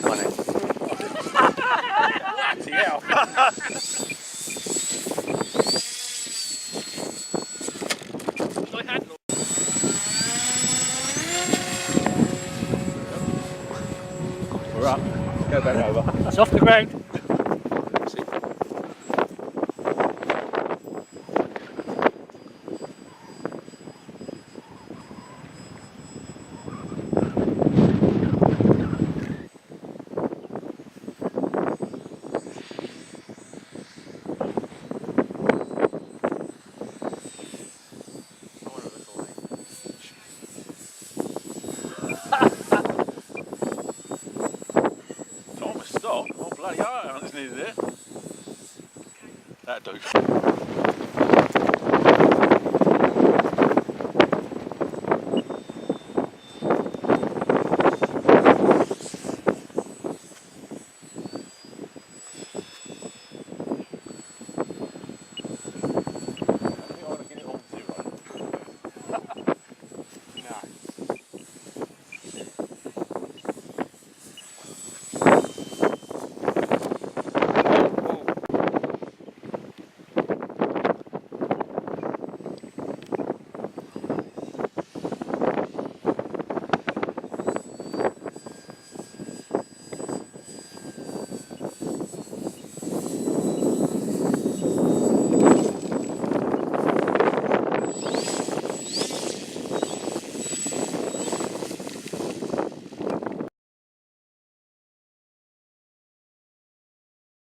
Come on then. Bloody hell. We're up. Go back over. It's off the ground. Stop. Oh, bloody hell, I just needed it. That'd do.